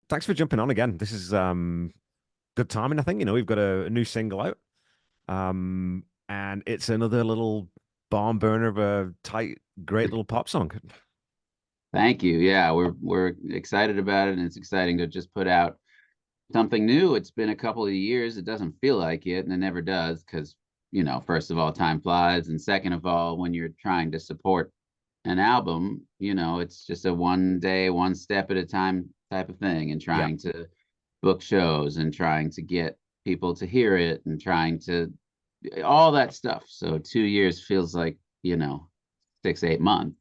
Thanks for jumping on again. This is good timing, I think. We've got a new single out. And it's another little barn burner of a tight, great little pop song. Thank you. Yeah, we're excited about it, and it's exciting to just put out something new. It's been a couple of years. It doesn't feel like it, and it never does because, first of all, time flies, and second of all, when you're trying to support an album, it's just a one day, one step at a time type of thing, and Yeah. trying to book shows and trying to get people to hear it and trying to all that stuff. So 2 years feels like, 6, 8 months.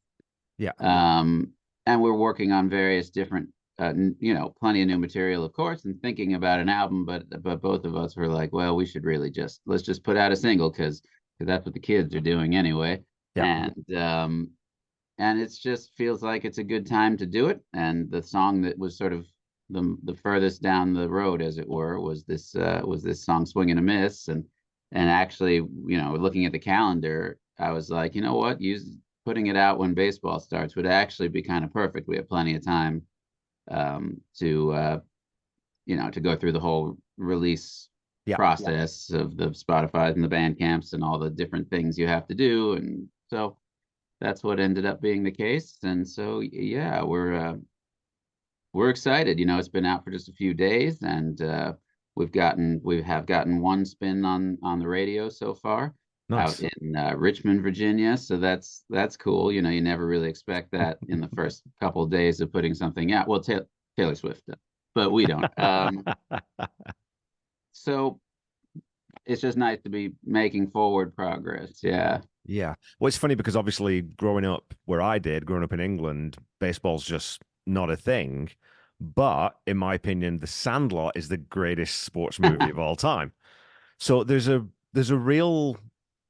Yeah. Um, and we're working on various different, plenty of new material, of course, and thinking about an album. But both of us were like, well, we should really let's just put out a single because that's what the kids are doing anyway. Yeah. And it's just feels like it's a good time to do it. And the song that was sort of the furthest down the road, as it were, was this song "Swing and a Miss." And actually, looking at the calendar, I was like, you know what, use putting it out when baseball starts would actually be kind of perfect. We have plenty of time to go through the whole release Yeah. process of the Spotify and the band camps and all the different things you have to do. And so that's what ended up being the case. And so, yeah, we're excited. It's been out for just a few days, and we have gotten one spin on the radio so far out Nice. in Richmond, Virginia. So that's cool. You never really expect that in the first couple of days of putting something out. Well, Taylor Swift does, but we don't. So it's just nice to be making forward progress. Yeah. Yeah. Well, it's funny because obviously growing up where I did, growing up in England, baseball's just not a thing. But in my opinion, The Sandlot is the greatest sports movie of all time. So there's a real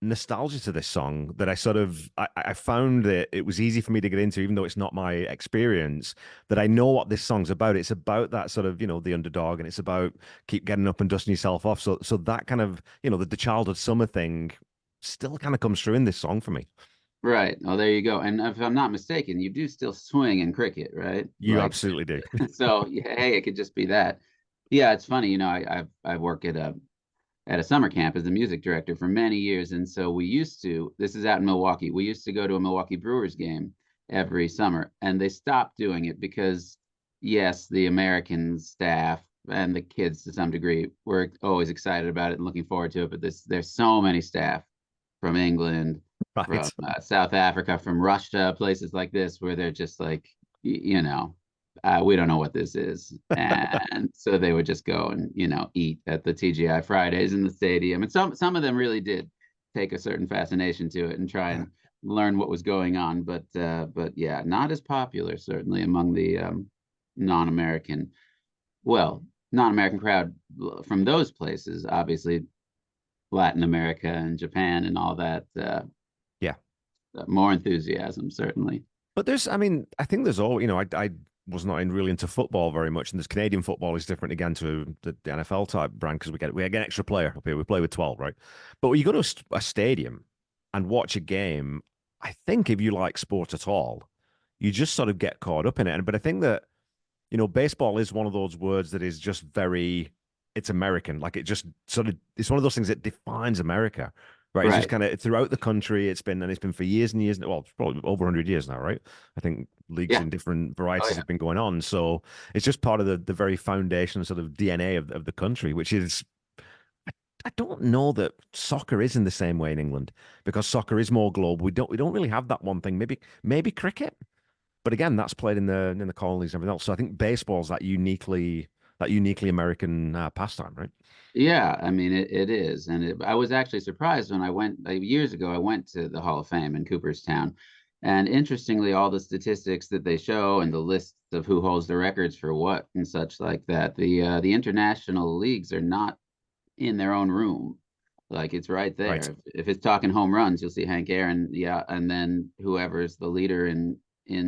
nostalgia to this song that I found that it was easy for me to get into, even though it's not my experience, that I know what this song's about. It's about that sort of, the underdog, and it's about keep getting up and dusting yourself off. So that kind of, the childhood summer thing still kind of comes through in this song for me. Right. Oh, there you go. And if I'm not mistaken, you do still swing in cricket, right? You Like, absolutely do. so yeah, hey, it could just be that. Yeah, it's funny. I work at a summer camp as a music director for many years, and so we used to. This is out in Milwaukee. We used to go to a Milwaukee Brewers game every summer, and they stopped doing it because, yes, the American staff and the kids to some degree were always excited about it and looking forward to it. But there's so many staff from England, from Right. South Africa, from Russia, places like this where they're just like, we don't know what this is. And so they would just go and, eat at the TGI Fridays in the stadium. And some of them really did take a certain fascination to it and try Yeah. and learn what was going on. But yeah, not as popular, certainly among the non-American, well, non-American crowd from those places, obviously Latin America and Japan and all that. Yeah. More enthusiasm, certainly. But I mean, I think there's all, I was not really into football very much, and this Canadian football is different again to the NFL type brand because we get an extra player up here. We play with 12, right? But when you go to a stadium and watch a game, I think if you like sport at all, you just sort of get caught up in it. But I think that, baseball is one of those words that is just it's American. Like it just sort of, it's one of those things that defines America, right? It's just Right. kind of throughout the country. It's been for years and years. Well, it's probably over 100 years now, right? I think leagues Yeah. in different Oh, varieties yeah. have been going on. So it's just part of the very foundation sort of DNA of the country, which is, I don't know that soccer is in the same way in England because soccer is more global. We don't really have that one thing. Maybe cricket. But again, that's played in the colonies and everything else. So I think baseball's that uniquely American pastime, right? Yeah, I mean it is, and I was actually surprised when I went years ago. I went to the Hall of Fame in Cooperstown, and interestingly, all the statistics that they show and the lists of who holds the records for what and such like that, the international leagues are not in their own room. Like it's right Right. there. If it's talking home runs, you'll see Hank Aaron, yeah, and then whoever's the leader in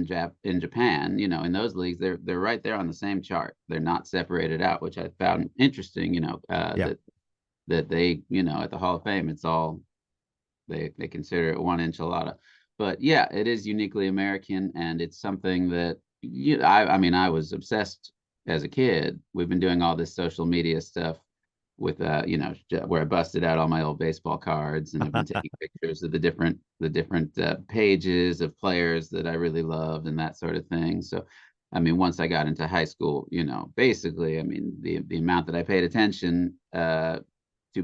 Japan, in those leagues, they're right there on the same chart. They're not separated out, which I found interesting. Yeah. That they, at the Hall of Fame, it's all they consider it one enchilada. But yeah, it is uniquely American, and it's something that I mean, I was obsessed as a kid. We've been doing all this social media stuff with where I busted out all my old baseball cards and have been taking pictures of the different pages of players that I really loved and that sort of thing. So I mean, once I got into high school, basically, I mean, the amount that I paid attention to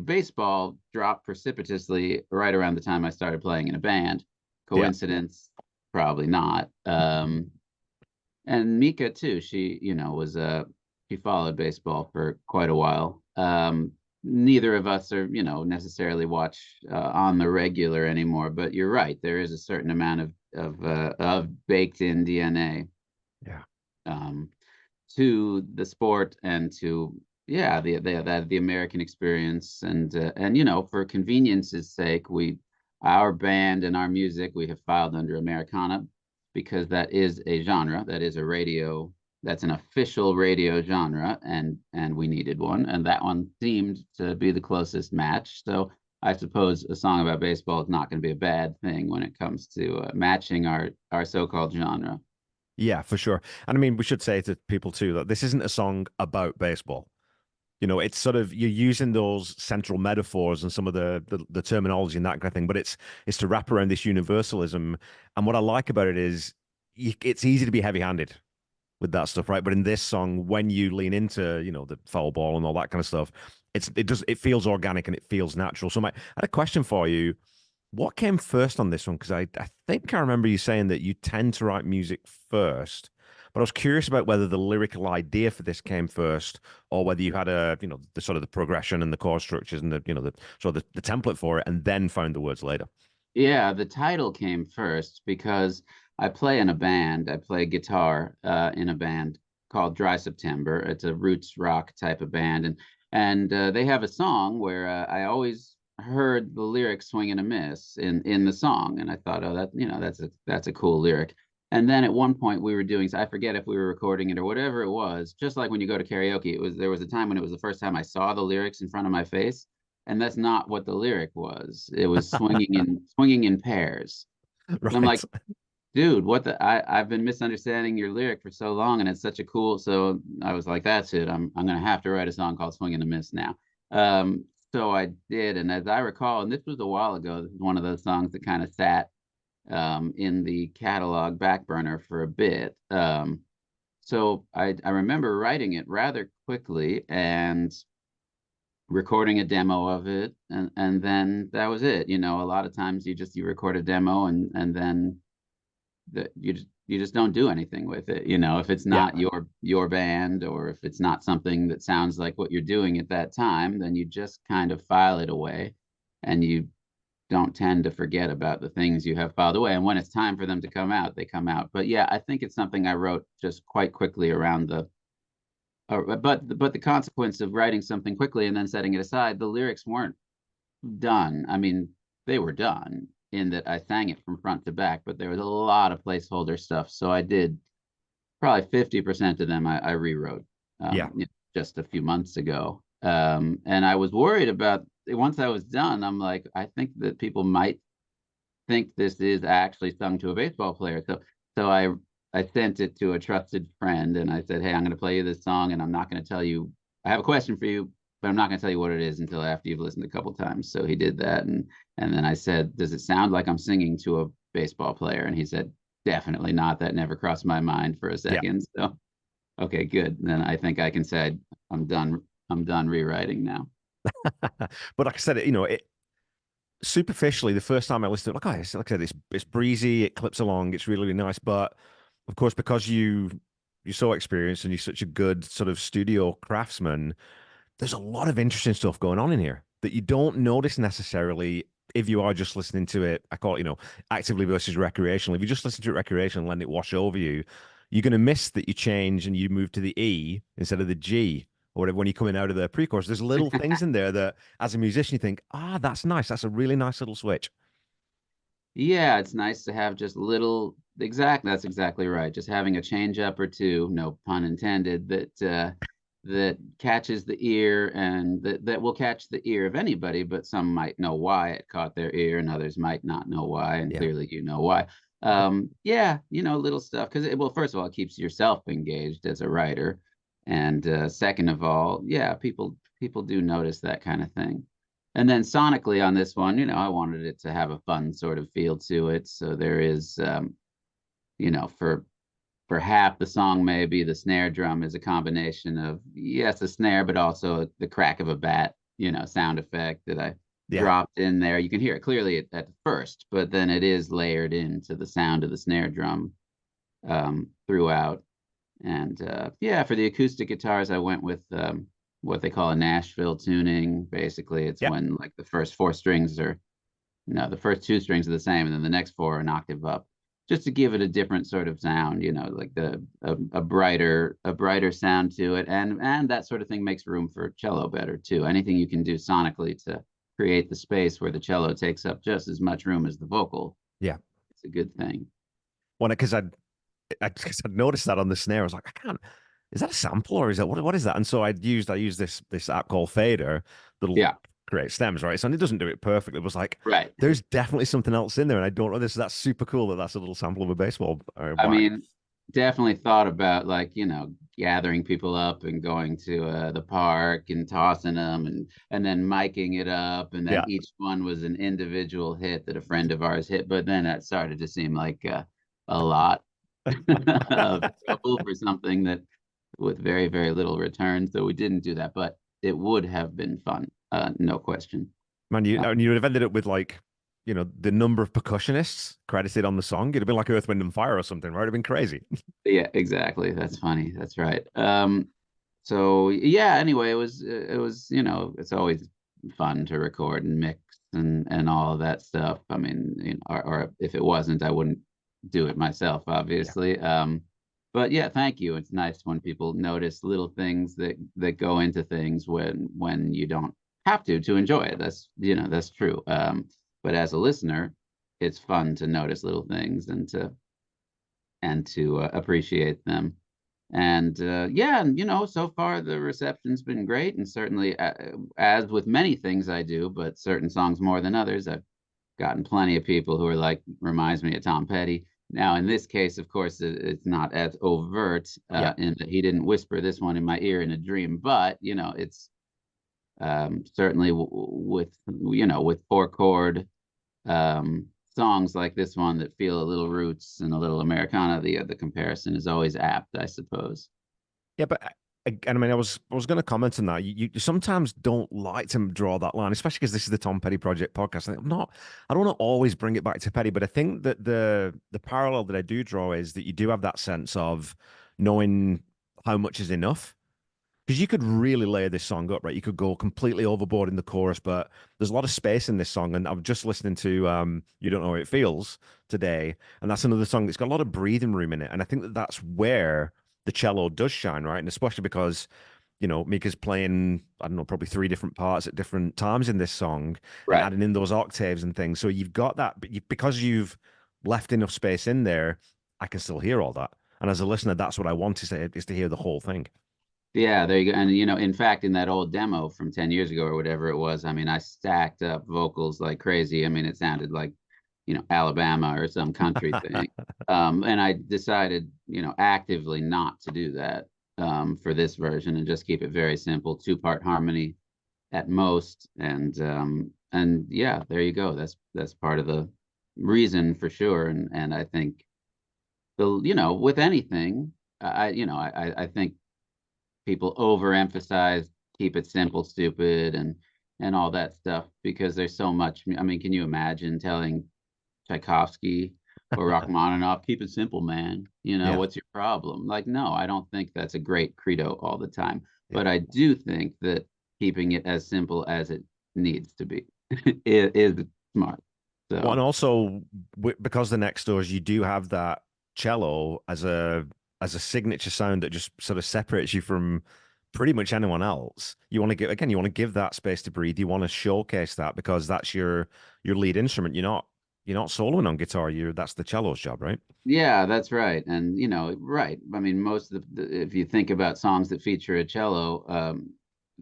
baseball dropped precipitously right around the time I started playing in a band. Yeah. Coincidence? Probably not. And Mika too. She, she followed baseball for quite a while. Neither of us are, necessarily watch on the regular anymore. But you're right. There is a certain amount of baked in DNA Yeah. um, to the sport and to the American experience and for convenience's sake our band and our music we have filed under Americana because that is a genre, that is a radio, that's an official radio genre, and we needed one, and that one seemed to be the closest match. So I suppose a song about baseball is not going to be a bad thing when it comes to matching our so-called genre. Yeah, for sure. And I mean, we should say to people too that this isn't a song about baseball. It's sort of you're using those central metaphors and some of the terminology and that kind of thing, but it's to wrap around this universalism. And what I like about it is it's easy to be heavy-handed with that stuff, right? But in this song, when you lean into, the foul ball and all that kind of stuff, it feels organic and it feels natural. So I had a question for you. What came first on this one? Because I think I remember you saying that you tend to write music first, but I was curious about whether the lyrical idea for this came first or whether you had the sort of the progression and the chord structures and the sort of the template for it and then found the words later. Yeah, the title came first because I play in a band. I play guitar in a band called Dry September. It's a roots rock type of band, and they have a song where I always heard the lyrics "swing and a miss" in the song, and I thought, oh, that's a cool lyric. And then at one point we were doing, I forget if we were recording it or whatever it was. Just like when you go to karaoke, there was a time when it was the first time I saw the lyrics in front of my face, and that's not what the lyric was. It was swinging in pairs. And I'm Right. like, dude, I've been misunderstanding your lyric for so long, and it's such a cool. So I was like, that's it. I'm gonna have to write a song called "Swing and a Miss" now. Um, so I did, and as I recall, and this was a while ago, this is one of those songs that kind of sat in the catalog back burner for a bit. So I remember writing it rather quickly and recording a demo of it, and then that was it. A lot of times you record a demo and then you just don't do anything with it. If it's Yeah. not your band, or if it's not something that sounds like what you're doing at that time, then you just kind of file it away, and you don't tend to forget about the things you have filed away. And when it's time for them to come out, they come out. But yeah, I think it's something I wrote just quite quickly around the but the consequence of writing something quickly and then setting it aside, the lyrics weren't done. I mean, they were done in that I sang it from front to back, but there was a lot of placeholder stuff. So I did probably 50% of them I rewrote Yeah. just a few months ago. And I was worried about once I was done, I'm like, I think that people might think this is actually sung to a baseball player. So I sent it to a trusted friend and I said, hey, I'm going to play you this song and I'm not going to tell you. I have a question for you, but I'm not going to tell you what it is until after you've listened a couple times. So he did that, and then I said, does it sound like I'm singing to a baseball player? And he said, definitely not. That never crossed my mind for a Yeah. second. So okay, good. Then I think I can say I'm done. I'm done rewriting now. But like I said, superficially, the first time I listened, like, like I said, it's breezy, it clips along, it's really, really nice. But of course, because you're so experienced and you're such a good sort of studio craftsman, there's a lot of interesting stuff going on in here that you don't notice necessarily if you are just listening to it. I call it, actively versus recreational. If you just listen to it recreational and let it wash over you, you're going to miss that you change and you move to the E instead of the G or whatever when you're coming out of the pre-chorus. There's little things in there that, as a musician, you think, that's nice. That's a really nice little switch. Yeah, it's nice to have just little. Exactly, that's exactly right. Just having a change up or two, no pun intended, that catches the ear, and that will catch the ear of anybody. But some might know why it caught their ear, and others might not know why. And Yeah. clearly, you know why. Yeah, little stuff because well, first of all, it keeps yourself engaged as a writer. And second of all, yeah, people do notice that kind of thing. And then sonically on this one, I wanted it to have a fun sort of feel to it. So there is, for half the song, maybe the snare drum is a combination of, yes, a snare, but also the crack of a bat, sound effect that I Yeah. dropped in there. You can hear it clearly at first, but then it is layered into the sound of the snare drum throughout. And yeah, for the acoustic guitars, I went with what they call a Nashville tuning. Basically, it's Yeah. when like the first four strings are, no, the first two strings are the same, and then the next four are an octave up, just to give it a different sort of sound. Like a brighter sound to it, and that sort of thing makes room for cello better too. Anything you can do sonically to create the space where the cello takes up just as much room as the vocal, Yeah. it's a good thing. Well, because I'd noticed that on the snare. I was like, I can't. Is that a sample or is that what is that? And so I used this app called Fader that'll Yeah, create stems, right? So and it doesn't do it perfectly. It was like right. there's definitely something else in there, and I don't know this. That's super cool that that's a little sample of a baseball I bat. mean, definitely thought about like, gathering people up and going to the park and tossing them and then miking it up. And then Yeah. each one was an individual hit that a friend of ours hit. But then that started to seem like a lot of trouble for something that with very, very little return. So we didn't do that, but it would have been fun. No question. Man, Uh, you would have ended up with like, the number of percussionists credited on the song. It'd have been like Earth, Wind and Fire or something, right? It'd have been crazy. yeah, exactly. That's funny. That's right. So yeah, anyway, it was, it's always fun to record and mix and all of that stuff. I mean, or if it wasn't, I wouldn't do it myself, Yeah. obviously. But yeah, thank you. It's nice when people notice little things that go into things when you don't have to enjoy it. That's true. But as a listener, it's fun to notice little things and to appreciate them. And yeah, and so far the reception's been great, and certainly as with many things I do, but certain songs more than others, I've gotten plenty of people who are like, reminds me of Tom Petty. Now, in this case, of course, it's not as overt Yeah. in that he didn't whisper this one in my ear in a dream, but it's certainly with four chord songs like this one that feel a little roots and a little Americana, the comparison is always apt, I suppose. Yeah, but and I mean, I was going to comment on that. You sometimes don't like to draw that line, especially because this is the Tom Petty Project podcast. I don't want to always bring it back to Petty, but I think that the parallel that I do draw is that you do have that sense of knowing how much is enough. Because you could really layer this song up, right? You could go completely overboard in the chorus, but there's a lot of space in this song. And I'm just listening to "You Don't Know How It Feels" today, and that's another song that's got a lot of breathing room in it. And I think that that's where the cello does shine, right? And especially because Mika's playing, I don't know, probably three different parts at different times in this song, and Right. adding in those octaves and things. So you've got that, but because you've left enough space in there, I can still hear all that. And as a listener, that's what I want is to hear the whole thing. Yeah, there you go. And in fact, in that old demo from 10 years ago or whatever it was, I mean, I stacked up vocals like crazy. I mean, it sounded like, Alabama or some country thing. And I decided, actively not to do that for this version and just keep it very simple, two-part harmony at most. And yeah, there you go. That's part of the reason for sure. And I think with anything, I think people overemphasize keep it simple, stupid, and all that stuff because there's so much. I mean, can you imagine telling Tchaikovsky or Rachmaninoff, keep it simple, man? Yeah. What's your problem? Like, no, I don't think that's a great credo all the time. Yeah. But I do think that keeping it as simple as it needs to be is smart. Well, and So also because the Nextdoors, you do have that cello as a signature sound that just sort of separates you from pretty much anyone else. You want to give that space to breathe. You want to showcase that because that's your lead instrument. You're not soloing on guitar. That's the cello's job, right? yeah, that's right. And right. I mean, most of if you think about songs that feature a cello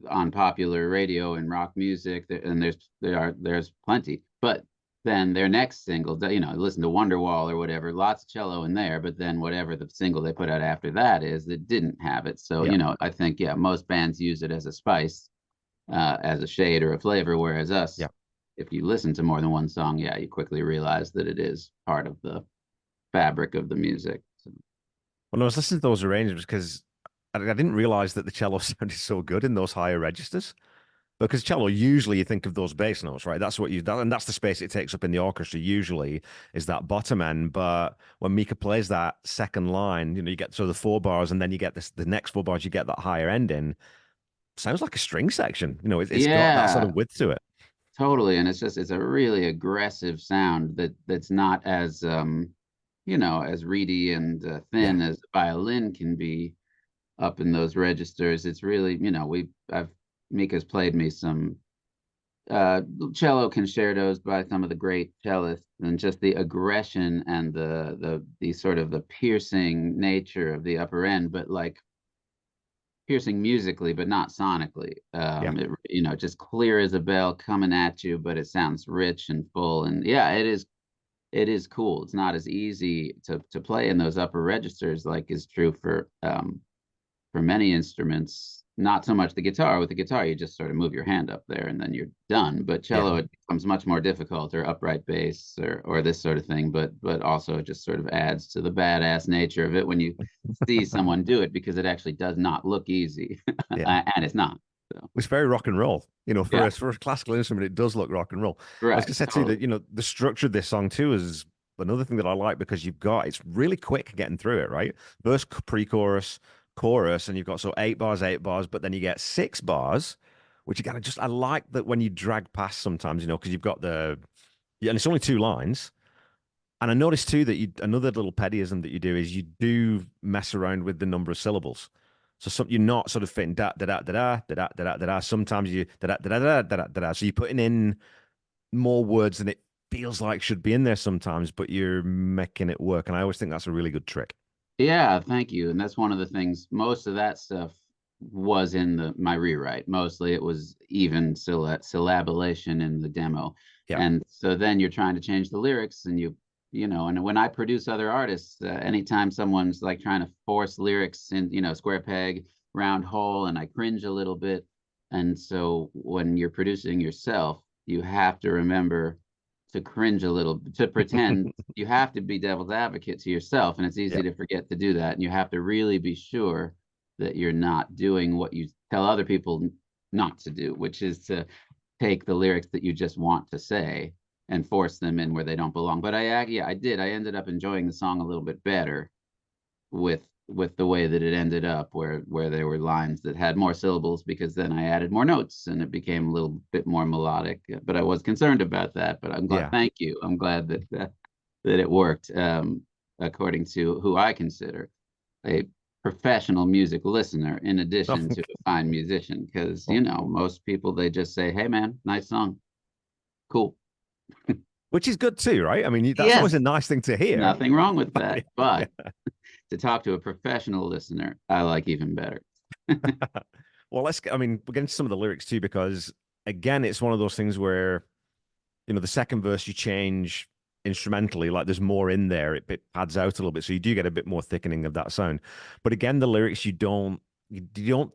on popular radio and rock music, and there's plenty. But then their next single, you know, listen to Wonderwall or whatever, lots of cello in there, but then whatever the single they put out after that is, that didn't have it. So, Yeah. you know, I think, yeah, most bands use it as a spice, as a shade or a flavor, whereas us, Yeah. if you listen to more than one song, yeah, you quickly realize that it is part of the fabric of the music. So, When I was listening to those arrangements, because I didn't realize that the cello sounded so good in those higher registers. Because cello, usually you think of those bass notes, right? That's what and that's the space it takes up in the orchestra, usually, is that bottom end. But when Mika plays that second line, you know, you get the 4 bars, and then you get the next 4 bars, you get that higher ending. Sounds like a string section. You know, it's got that sort yeah, of width to it. totally. And it's a really aggressive sound that's not as, you know, as reedy and Yeah. thin as violin can be up in those registers. It's really, you know, I've Mika's played me some cello concertos by some of the great cellists, and just the aggression and the sort of the piercing nature of the upper end, but like piercing musically, but not sonically. Yeah. You know, just clear as a bell coming at you, but it sounds rich and full. And yeah, it is cool. It's not as easy to play in those upper registers, like is true for many instruments. Not so much the guitar. With the guitar, you just sort of move your hand up there and then you're done. But Yeah. cello, it becomes much more difficult, or upright bass, or this sort of thing. But also it just sort of adds to the badass nature of it when you see someone do it, because it actually does not look easy, Yeah. and it's not. So It's very rock and roll. You know, yeah, for a classical instrument, it does look rock and roll. I was right, gonna say too totally. that, you know, the structure of this song too is another thing that I like, because it's really quick getting through it, right? Verse, pre-chorus, chorus, and you've got 8 bars, but then you get 6 bars, which you gotta just I like that when you drag past sometimes, you know, because you've got and it's only 2 lines. And I noticed too that another little pettyism that you do is you do mess around with the number of syllables. So you're not sort of fitting da da da da da da da da da da. Sometimes you da da da da da da da da. So you're putting in more words than it feels like should be in there sometimes, but you're making it work. And I always think that's a really good trick. Yeah, thank you. And that's one of the things. Most of that stuff was in the my rewrite. Mostly it was even syllabilation in the demo. Yeah. And so then you're trying to change the lyrics, and you know, and when I produce other artists, anytime someone's like trying to force lyrics in, you know, square peg, round hole, and I cringe a little bit. And so when you're producing yourself, you have to remember to cringe a little, to pretend. You have to be devil's advocate to yourself, and it's Yeah. easy to forget to do that. And you have to really be sure that you're not doing what you tell other people not to do, which is to take the lyrics that you just want to say and force them in where they don't belong. But yeah, I did. I ended up enjoying the song a little bit better with the way that it ended up, where there were lines that had more syllables, because then I added more notes and it became a little bit more melodic. But I was concerned about that. But I'm glad. Yeah. Thank you. I'm glad that it worked, according to who I consider a professional music listener, in addition to a fine musician. Because, you know, most people, they just say, "Hey, man, nice song, cool." Which is good too, right? I mean, that's always Yes, a nice thing to hear. nothing wrong with that. Yeah. But to talk to a professional listener, I like even better. Well, I mean, we're getting to some of the lyrics too, because again, it's one of those things where, you know, the second verse you change instrumentally, like there's more in there, it pads out a little bit. So you do get a bit more thickening of that sound. But again, the lyrics, you don't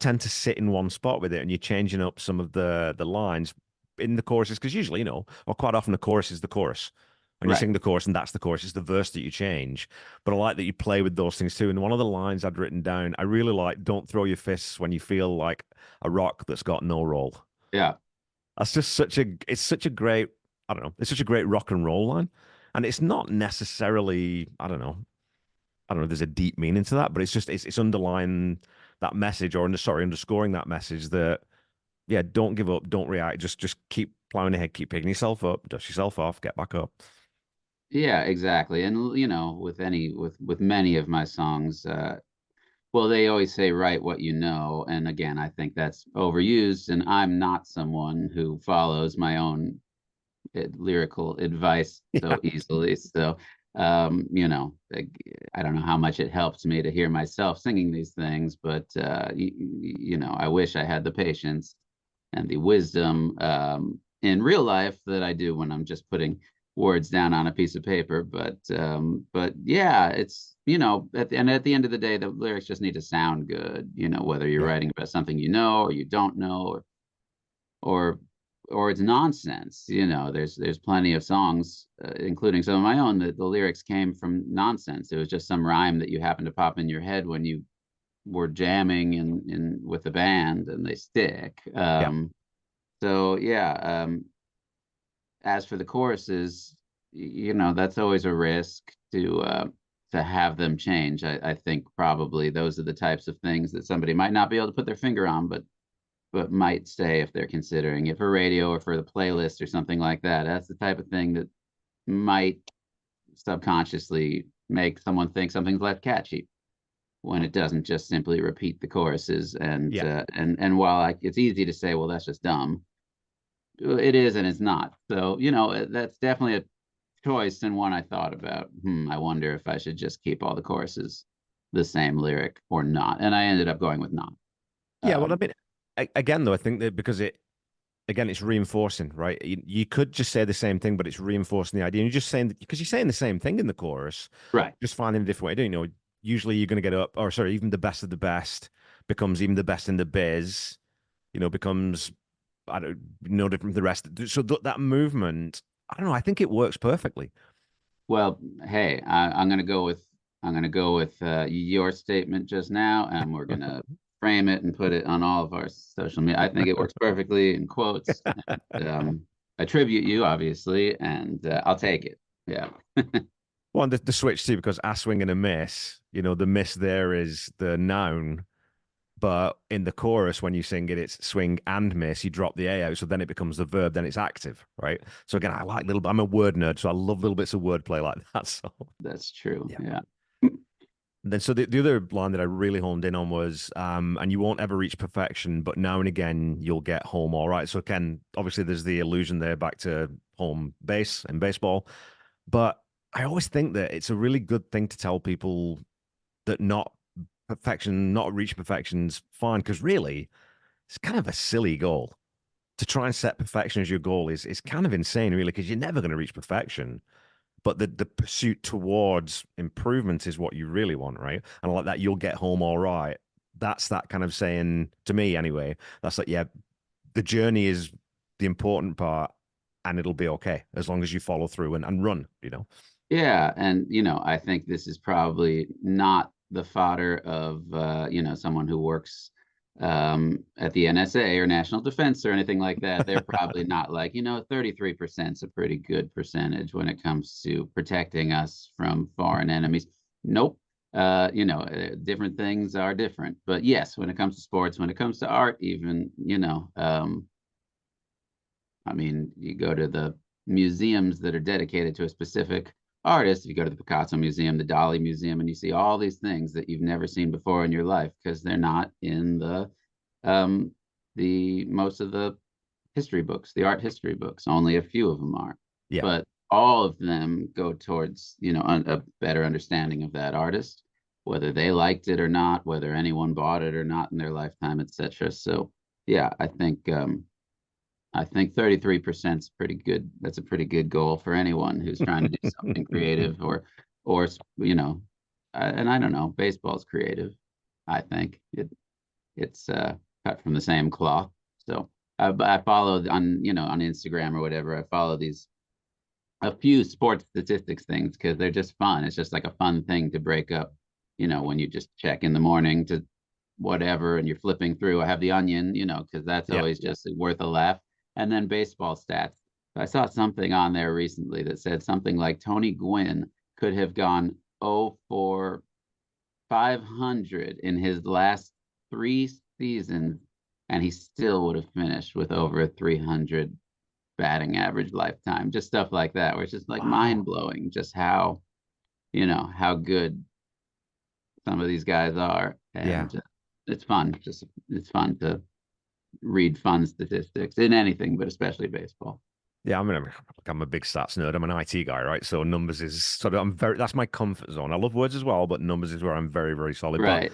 tend to sit in one spot with it, and you're changing up some of the lines in the choruses, because usually, you know, or quite often the chorus is the chorus. And you Right. sing the chorus, and that's the chorus. It's the verse that you change. But I like that you play with those things too. And one of the lines I'd written down, I really like, "Don't throw your fists when you feel like a rock that's got no roll." Yeah. That's just it's such a great, I don't know, it's such a great rock and roll line. And it's not necessarily, I don't know, there's a deep meaning to that, but it's underlying that message, or underscoring that message that, yeah, don't give up, don't react, just keep plowing ahead, keep picking yourself up, dust yourself off, get back up. Yeah, exactly. And you know, with many of my songs, well, they always say write what you know, and again, I think that's overused, and I'm not someone who follows my own lyrical advice Yeah. so easily. So, you know, I don't know how much it helps me to hear myself singing these things, but you know, I wish I had the patience and the wisdom, in real life, that I do when I'm just putting words down on a piece of paper. But yeah, it's, you know, at the end of the day, the lyrics just need to sound good, you know, whether you're Yeah. writing about something you know or you don't know, or or it's nonsense. You know, there's plenty of songs, including some of my own, that the lyrics came from nonsense. It was just some rhyme that you happened to pop in your head when you were jamming in with the band, and they stick. Yeah. So yeah, as for the choruses, you know, that's always a risk to have them change. I think probably those are the types of things that somebody might not be able to put their finger on, but might say if they're considering it for radio or for the playlist or something like that. That's the type of thing that might subconsciously make someone think something's less catchy when it doesn't just simply repeat the choruses. Yeah. And while it's easy to say, well, that's just dumb, it is and it's not. So, you know, that's definitely a choice, and one I thought about. I wonder if I should just keep all the choruses the same lyric or not. And I ended up going with not. Yeah. Well, I Um, mean, again, though, I think that because again, it's reinforcing, right? You could just say the same thing, but it's reinforcing the idea. And you're just saying, because you're saying the same thing in the chorus, right. just finding a different way to do it. You know, usually you're going to get up, or sorry, even the best of the best becomes even the best in the biz, you know, becomes, I don't no different from the rest. So that movement, I don't know, I think it works perfectly. Well, hey, I'm gonna go with your statement just now, and we're gonna frame it and put it on all of our social media. I think it works perfectly in quotes. And, attribute you, obviously, and I'll take it. Yeah. Well, and the switch too, because a swing and a miss, you know, the miss there is the noun. But in the chorus, when you sing it, it's swing and miss. You drop the A out, so then it becomes the verb. Then it's active, right? So again, I like little. I'm a word nerd, so I love little bits of wordplay like that. So That's true. yeah. Yeah. And then so the other line that I really honed in on was, and you won't ever reach perfection, but now and again you'll get home all right. So again, obviously there's the allusion there back to home base in baseball, but I always think that it's a really good thing to tell people that not reach perfection's fine, because really it's kind of a silly goal. To try and set perfection as your goal is kind of insane, really, because you're never going to reach perfection. But the pursuit towards improvement is what you really want, right? And like that, you'll get home all right. That's that kind of saying to me, anyway. That's like, yeah, the journey is the important part, and it'll be okay as long as you follow through and run, you know? Yeah, and you know, I think this is probably not the fodder of you know, someone who works at the NSA or National Defense or anything like that. They're probably not like, you know, 33% is a pretty good percentage when it comes to protecting us from foreign enemies. Nope. You know, different things are different. But yes, when it comes to sports, when it comes to art, even, you know, I mean, you go to the museums that are dedicated to a specific artist. If you go to the Picasso Museum, the Dali Museum, and you see all these things that you've never seen before in your life because they're not in um, the most of the history books, the art history books. Only a few of them are, Yeah. but all of them go towards, you know, a better understanding of that artist, whether they liked it or not, whether anyone bought it or not in their lifetime, etc. So yeah, I think 33% is pretty good. That's a pretty good goal for anyone who's trying to do something creative or, you know, and I don't know, baseball's creative. I think it's cut from the same cloth. So I follow on, you know, on Instagram or whatever. I follow these a few sports statistics things because they're just fun. It's just like a fun thing to break up, you know, when you just check in the morning to whatever and you're flipping through. I have the Onion, you know, because that's Yeah. always just worth a laugh. And then baseball stats. I saw something on there recently that said something like Tony Gwynn could have gone 0 for 500 in his last 3 seasons, and he still would have finished with over a 300 batting average lifetime. Just stuff like that, where it's just like mind Wow. blowing, just how, you know, how good some of these guys are. Yeah. And it's fun. Just it's fun to read fun statistics in anything, but especially baseball. Yeah, I'm a big stats nerd. I'm an IT guy, right? So numbers is sort of that's my comfort zone. I love words as well, but numbers is where I'm very, very solid. Right.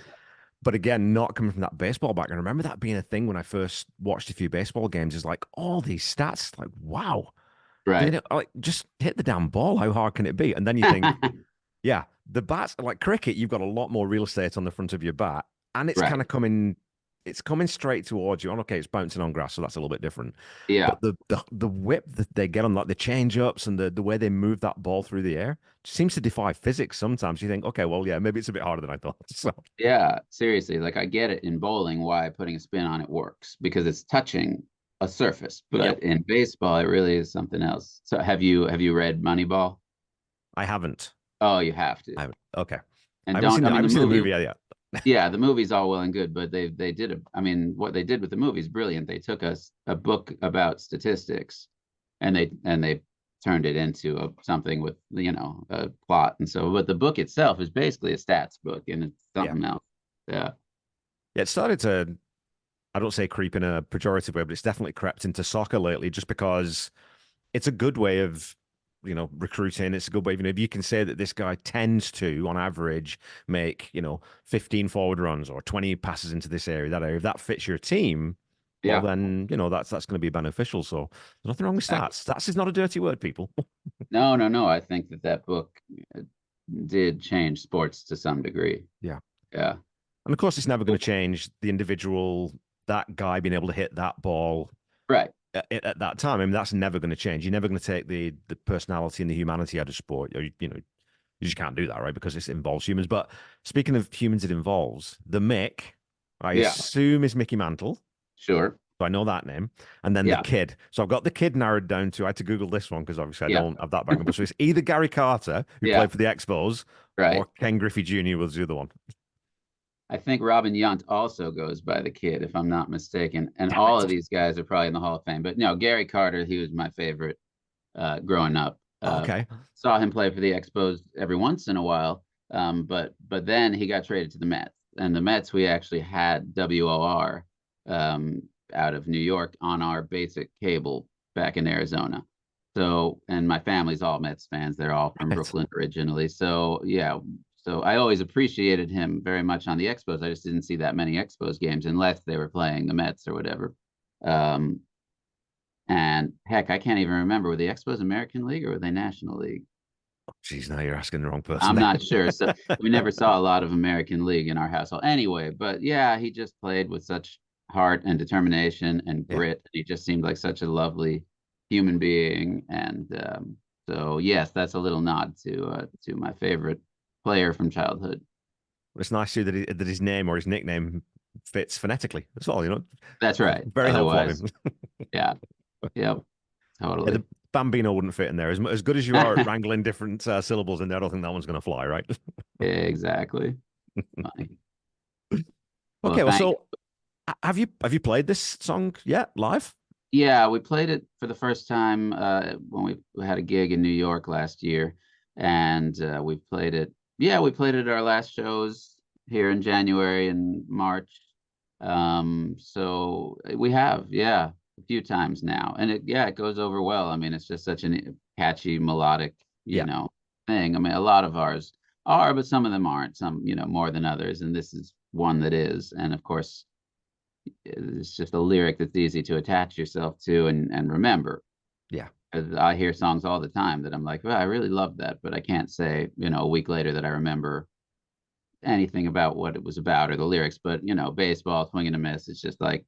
But again, not coming from that baseball background. I remember that being a thing when I first watched a few baseball games, is like all these stats, like wow. Right. Like, just hit the damn ball. How hard can it be? And then you think, yeah, the bats like cricket, you've got a lot more real estate on the front of your bat, and it's kind Right. of coming, it's coming straight towards you. And okay, it's bouncing on grass, so that's a little bit different. Yeah. But the whip that they get on that, the change ups and the way they move that ball through the air seems to defy physics. Sometimes you think, okay, well, yeah, maybe it's a bit harder than I thought. So Yeah. Seriously. Like I get it in bowling why putting a spin on it works because it's touching a surface. yep, But in baseball, it really is something else. So have you read Moneyball? I haven't. Oh, you have to. I haven't. Okay, And don't, I I mean, the haven't seen the movie, movie yet. yeah, the movie's all well and good, but they did I mean, what they did with the movie is brilliant. They took us a book about statistics and they turned it into something with, a plot. And so, but the book itself is basically a stats book and it's Yeah, something else. Yeah. yeah. It started to. I don't say creep in a pejorative way, but it's definitely crept into soccer lately, just because it's a good way of recruiting. It's a good way, if you can say that this guy tends to on average make 15 forward runs or 20 passes into this area, that area, if that fits your team, well Yeah. then that's going to be beneficial. So there's nothing wrong with Exactly. stats. Stats is not a dirty word, people. No, no, no. I think that book uh, did change sports to some degree. Yeah, Yeah. and of course it's never going to change the individual, that guy being able to hit that ball Right. at that time. I mean, that's never going to change. You're never going to take the personality and the humanity out of sport. You just can't do that, right? Because it involves humans. But speaking of humans, it involves the Mick. I Yeah. assume is Mickey Mantle. Sure. So I know that name. And then the Yeah. kid. So I've got the kid narrowed down to. I had to Google this one because obviously I Yeah. don't have that back. But so it's either Gary Carter, who Yeah. played for the Expos, Right. or Ken Griffey Jr. was the other one. I think Robin Yount also goes by the kid, if I'm not mistaken. And Damn all of it. these guys are probably in the Hall of Fame. But no, Gary Carter, he was my favorite growing up. Okay. Saw him play for the Expos every once in a while. But then he got traded to the Mets. And the Mets, we actually had WOR out of New York on our basic cable back in Arizona. So, and my family's all Mets fans. They're all from Right. Brooklyn originally. So, yeah. So I always appreciated him very much on the Expos. I just didn't see that many Expos games unless they were playing the Mets or whatever. Um, and heck, I can't even remember. Were the Expos American League or were they National League? Jeez, now you're asking the wrong person I'm there. not sure. So we never saw a lot of American League in our household. Anyway, but yeah, he just played with such heart and determination and Yeah. grit. He just seemed like such a lovely human being. And so, yes, that's a little nod to my favorite player from childhood. It's nice too that, that his name or his nickname fits phonetically. That's all. That's right. Very helpful of Otherwise, him. yeah, yep, Yeah, totally. the Bambino wouldn't fit in there. As good as you are at wrangling different syllables in there, I don't think that one's going to fly, right? Exactly. Funny. Well, Okay, well, thank so have you played this song yet live? Yeah, we played it for the first time when we had a gig in New York last year, and we played it. Yeah, we played it at our last shows here in January and March. So we have, yeah, a few times now, and it goes over well. I mean, it's just such a catchy melodic, Yeah, thing. I mean, a lot of ours are, but some of them aren't. Some, more than others, and this is one that is. And of course, it's just a lyric that's easy to attach yourself to and remember. yeah, 'Cause I hear songs all the time that I'm like, well, I really love that, but I can't say, a week later that I remember anything about what it was about or the lyrics. But baseball, swing and a miss, it's just like,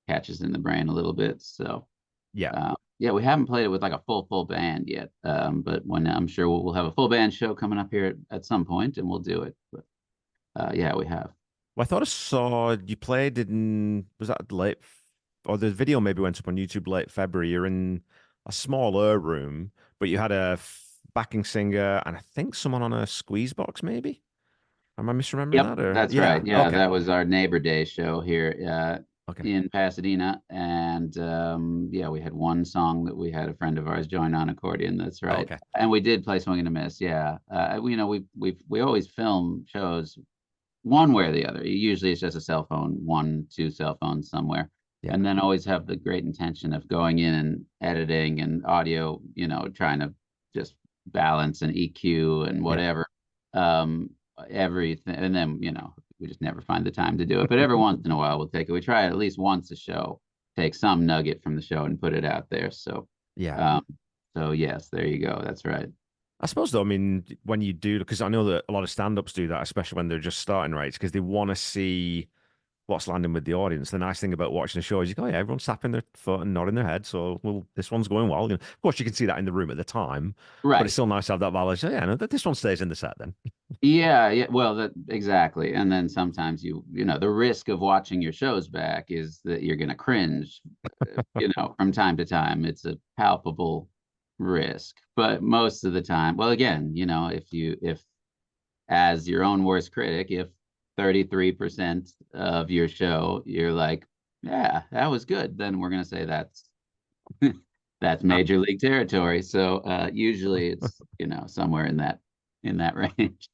catches in the brain a little bit. So yeah. yeah, we haven't played it with like a full band yet. But when I'm sure we'll have a full band show coming up here at some point, and we'll do it. But yeah, we have. Well, I thought I saw you played in, was that late, or the video maybe went up on YouTube late February. You're in a smaller room, but you had a backing singer and I think someone on a squeeze box, maybe? Am I misremembering Yep, that? Or that's yeah, right. Yeah, okay, that was our Neighbor Day show here okay, in Pasadena, and yeah, we had one song that we had a friend of ours join on accordion. That's right, okay, and we did play "Swing and a Miss." Yeah, we always film shows one way or the other. Usually, it's just a cell phone, one, two cell phones somewhere, yeah, and then always have the great intention of going in and editing and audio. Trying to just balance and EQ and yeah, whatever. Um, Everything, and then we just never find the time to do it, but every once in a while we'll take it. We try it at least once a show, take some nugget from the show and put it out there. So Yeah. Um, so yes, there you go. That's right. I suppose though, I mean, when you do, because I know that a lot of stand-ups do that, especially when they're just starting, right? Because they want to see what's landing with the audience. The nice thing about watching the show is you go, yeah, everyone's tapping their foot and nodding their head. So, well, this one's going well. You know, of course, you can see that in the room at the time, but it's Right. still nice to have that validation. Oh, yeah, no, that this one stays in the set then. Yeah, yeah. Well, that exactly. And then sometimes you know, the risk of watching your shows back is that you're going to cringe, from time to time. It's a palpable risk. But most of the time, well, again, if as your own worst critic, if 33% of your show you're like, yeah, that was good, then we're going to say that's Uh, major league territory. So usually it's, somewhere in that range.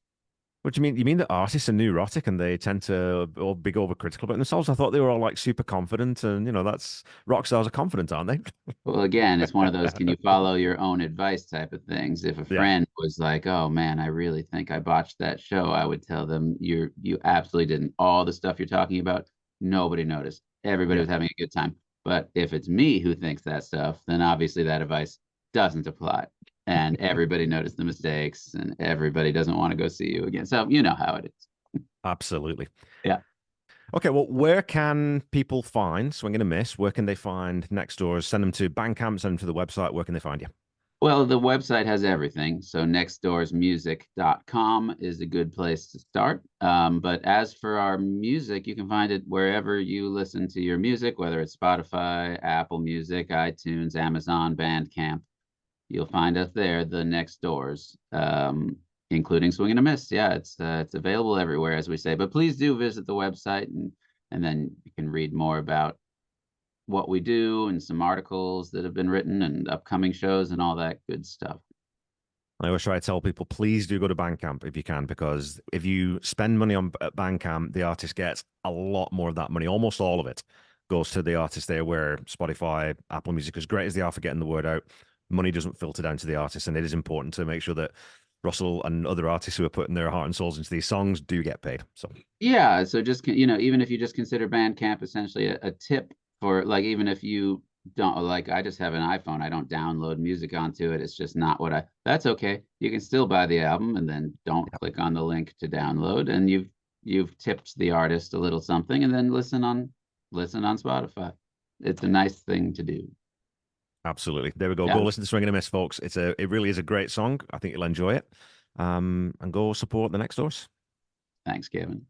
what do you mean? You mean that artists are neurotic and they tend to all be overcritical about themselves? I thought they were all like super confident, and that's rock stars are confident, aren't they? Well, again, it's one of those can you follow your own advice type of things. If a Yeah, friend was like, "Oh man, I really think I botched that show," I would tell them, You absolutely didn't. All the stuff you're talking about, nobody noticed. Everybody yeah. was having a good time. But if it's me who thinks that stuff, then obviously that advice doesn't apply. And everybody noticed the mistakes, and everybody doesn't want to go see you again. So you know how it is. Absolutely. Yeah. Okay, well, where can people find Swing and a Miss? Where can they find Nextdoors? Send them to Bandcamp, send them to the website. Where can they find you? Well, the website has everything. So nextdoorsmusic.com is a good place to start. But as for our music, you can find it wherever you listen to your music, whether it's Spotify, Apple Music, iTunes, Amazon, Bandcamp. You'll find us there, the Next Doors, including Swing and a Miss. Yeah, it's available everywhere, as we say. But please do visit the website, and then you can read more about what we do and some articles that have been written and upcoming shows and all that good stuff. I always try to tell people, please do go to Bandcamp if you can, because if you spend money on Bandcamp, the artist gets a lot more of that money. Almost all of it goes to the artist there, where Spotify, Apple Music, as great as they are for getting the word out, money doesn't filter down to the artist. And it is important to make sure that Russell and other artists who are putting their heart and souls into these songs do get paid. So, Yeah, so just even if you just consider Bandcamp essentially a tip for, like, even if you don't, like, I just have an iPhone, I don't download music onto it. It's just not what I. That's okay. You can still buy the album and then don't yeah, click on the link to download, and you've tipped the artist a little something, and then listen on Spotify. It's a nice thing to do. absolutely. There we go. Go Yeah. listen to Swing and a Miss, folks. It really is a great song. I think you'll enjoy it. And go support the Next Doors. Thanks, Kevin.